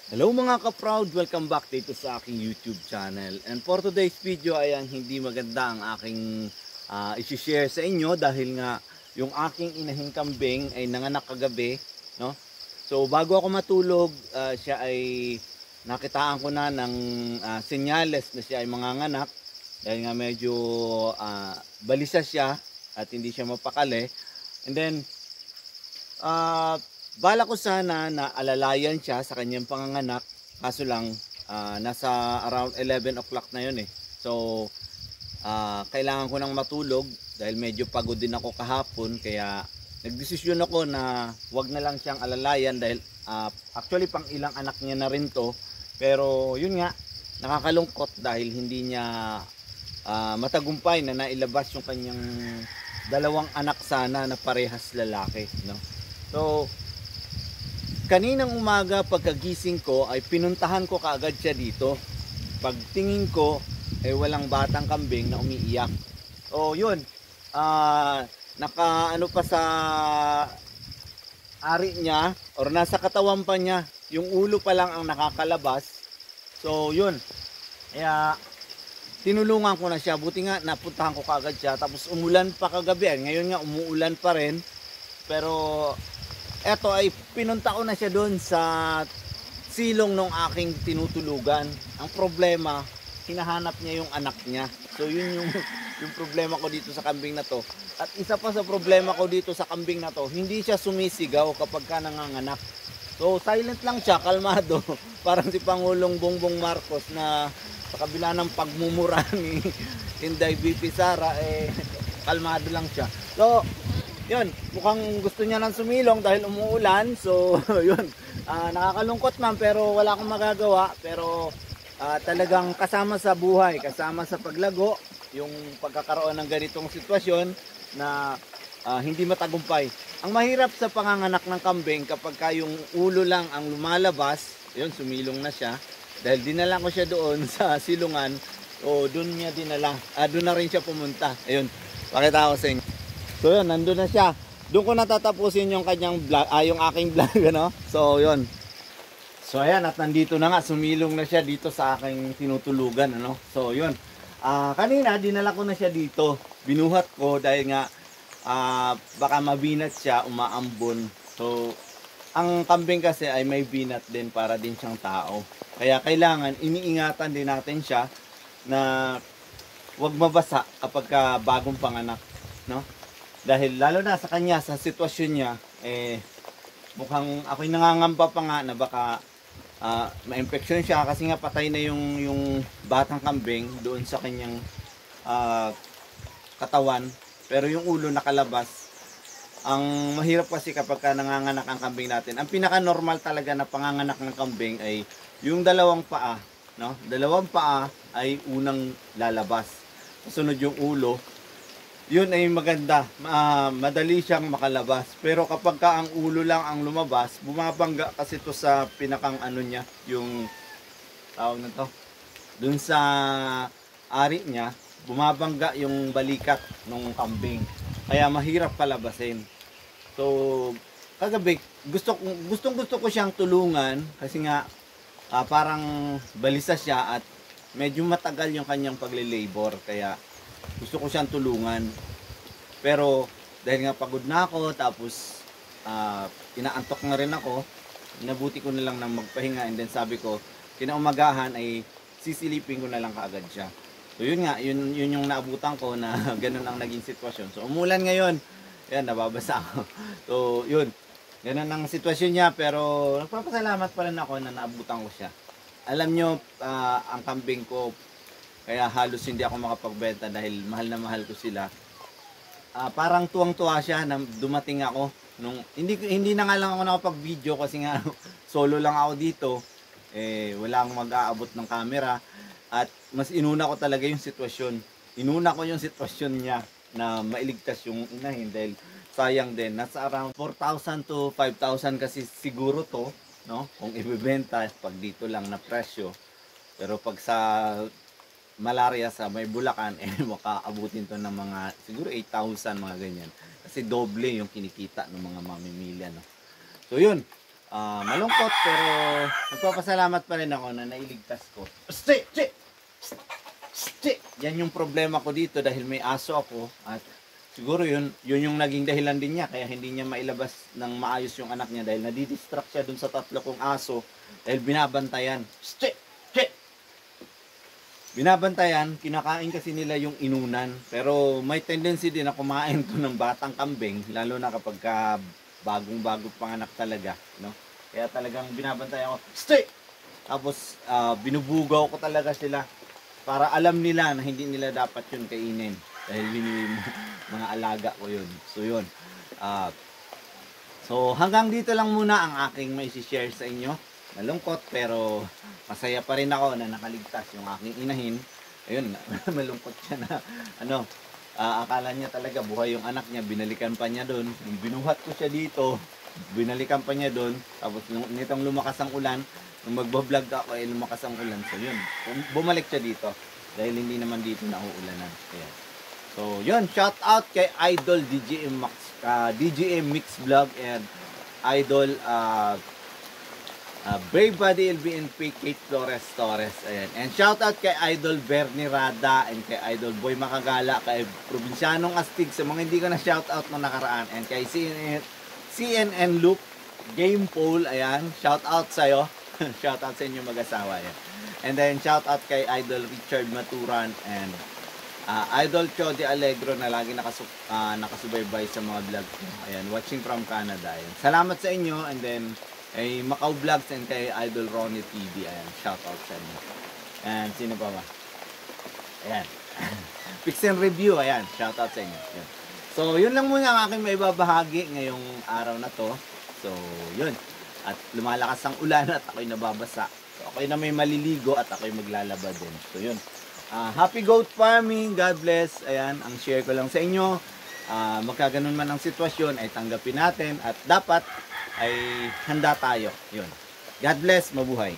Hello mga ka-proud! Welcome back dito sa aking YouTube channel. And for today's video ay hindi maganda ang aking isi-share sa inyo dahil nga yung aking inahing kambing ay nanganak kagabi, no? So bago ako matulog, siya ay nakitaan ko na ng senyales na siya ay manganganak dahil nga medyo balisa siya at hindi siya mapakali. And then bala ko sana na alalayan siya sa kanyang panganganak, kaso lang nasa around 11 o'clock na yun eh. So kailangan ko nang matulog dahil medyo pagod din ako kahapon, kaya nagdesisyon ako na wag na lang siyang alalayan dahil actually pang ilang anak niya na rin to. Pero yun nga, nakakalungkot dahil hindi niya matagumpay na nailabas yung kanyang dalawang anak sana na parehas lalaki, no? So kaninang umaga pagkagising ko ay pinuntahan ko kaagad siya dito. Pagtingin ko ay walang batang kambing na umiiyak. O yun, naka ano pa sa ari niya or nasa katawan pa niya, yung ulo pa lang ang nakakalabas. So yun, kaya tinulungan ko na siya. Buti nga napuntahan ko kaagad siya, tapos umulan pa kagabi. Ngayon nga umuulan pa rin, pero eto ay pinunta ko na siya doon sa silong ng aking tinutulugan. Ang problema, hinahanap niya yung anak niya. So yun yung problema ko dito sa kambing na to. At isa pa sa problema ko dito sa kambing na to, hindi siya sumisigaw kapag ka nanganganak. So silent lang siya, kalmado. Parang si Pangulong Bongbong Marcos na sa kabila ng pagmumura ni Inday BP Sara, kalmado lang siya. So yun, mukhang gusto niya nang sumilong dahil umuulan. So yun, nakakalungkot man pero wala akong magagawa. Pero talagang kasama sa buhay, kasama sa paglago, yung pagkakaroon ng ganitong sitwasyon na hindi matagumpay. Ang mahirap sa panganganak ng kambing kapag yung ulo lang ang lumalabas, yun, sumilong na siya. Dahil dinala ko siya doon sa silungan, o doon niya dinala, doon na rin siya pumunta. Ayun, pakita ko sa inyo. So yun, nandun na siya. Doon ko natatapusin yung kanyang vlog, yung aking vlog, ano? So yun. So ayan, at nandito na nga, sumilong na siya dito sa aking tinutulugan, ano? So yun. Kanina dinala ko na siya dito. Binuhat ko dahil nga baka mabinat siya, umaambon. So ang kambing kasi ay may binat din para din siyang tao. Kaya kailangan iniingatan din natin siya na wag mabasa kapag bagong panganak, no? Dahil lalo na sa kanya, sa sitwasyon niya, mukhang ako'y nangangamba pa nga na baka ma-infection siya kasi nga patay na yung batang kambing doon sa kanyang katawan. Pero yung ulo nakalabas. Ang mahirap kasi kapag nanganganak ang kambing natin, ang pinaka-normal talaga na panganganak ng kambing ay yung dalawang paa, no? Dalawang paa ay unang lalabas. Kasunod yung ulo. Yun ay maganda, madali siyang makalabas. Pero kapag ang ulo lang ang lumabas, bumabangga kasi to sa pinakang ano niya, yung tawag na to, dun sa ari niya, bumabangga yung balikat ng kambing. Kaya mahirap palabasin. So kagabi, gustong gusto ko siyang tulungan kasi nga parang balisa siya at medyo matagal yung kanyang pagle-labor, kaya gusto ko siyang tulungan. Pero dahil nga pagod na ako, tapos inaantok na rin ako, nabuti ko na lang na magpahinga. And then sabi ko, kinaumagahan ay sisilipin ko na lang kaagad siya. So yun nga, yun yung naabutan ko na ganun ang naging sitwasyon. So umulan ngayon, yan, nababasa ako. So yun, ganun ang sitwasyon niya, pero nagpapasalamat pa rin ako na naabutan ko siya. Alam nyo, ang kambing ko, kaya halos hindi ako makapagbenta dahil mahal na mahal ko sila. Parang tuwang-tuwa siya na dumating ako. Hindi na nga lang ako nakapag-video kasi nga solo lang ako dito. Wala akong mag-aabot ng camera. At mas inuna ko talaga yung sitwasyon. Inuna ko yung sitwasyon niya na mailigtas yung inahin dahil sayang din. Nasa around 4,000 to 5,000 kasi siguro to, no? Kung ibebenta pag dito lang na presyo. Pero pag sa malaria sa may Bulacan, makaabutin to ng mga siguro 8,000, mga ganyan. Kasi doble yung kinikita ng mga mamimilya, no? So yun, malungkot pero nagpapasalamat pa rin ako na nailigtas ko. Yan yung problema ko dito dahil may aso ako at siguro yun yung naging dahilan din niya kaya hindi niya mailabas ng maayos yung anak niya dahil nadidistract siya dun sa 3 kong aso dahil binabantayan. Binabantayan, kinakain kasi nila yung inunan. Pero may tendency din na kumain to ng batang kambing, lalo na kapag bagong-bago panganak talaga, no? Kaya talagang binabantayan ko, tapos binubugaw ko talaga sila para alam nila na hindi nila dapat yun kainin dahil yun mga alaga ko yun. So yun. So hanggang dito lang muna ang aking may share sa inyo. Malungkot pero masaya pa rin ako na nakaligtas yung aking inahin. Ayun, malungkot siya na akala niya talaga buhay yung anak niya, binalikan pa niya doon. Binuhat ko siya dito, binalikan pa niya doon. Tapos nitong lumakas ang ulan, nung magbablog ako ay lumakas ang ulan. So yun, bumalik siya dito dahil hindi naman dito nauulanan. Ayan. So yun, shout out kay Idol DJM Mix Vlog and Idol Brave Buddy LBNP Kate Flores Torres. Ayan. And shout out kay Idol Bernie Rada and kay Idol Boy Makagala, kay Probinsyanong Astig sa mga hindi ko na shout out nung nakaraan, and kay CNN Loop Game Poll. Ayan, shout out sa'yo. Shout out sa inyo mag-asawa. Ayan. And then shout out kay Idol Richard Maturan and Idol Chody Allegro na lagi nakasubaybay sa mga vlog. Ayan, watching from Canada. Ayan. Salamat sa inyo, and then kay Macau Vlogs and kay Idol Ronnie TV. Ayan, shout out sa inyo. And sino pa ba? Ayan. Fix and Review. Ayan, shout out sa inyo. Ayan. So, yun lang muna ang aking maibabahagi ngayong araw na to. So, yun. At lumalakas ang ulan at ako'y nababasa. So, ako'y na may maliligo at ako'y maglalaba din. So, yun. Happy goat farming. God bless. Ayan, ang share ko lang sa inyo. Magkaganon man ang sitwasyon ay tanggapin natin at dapat ay handa tayo. Yun. God bless. Mabuhay.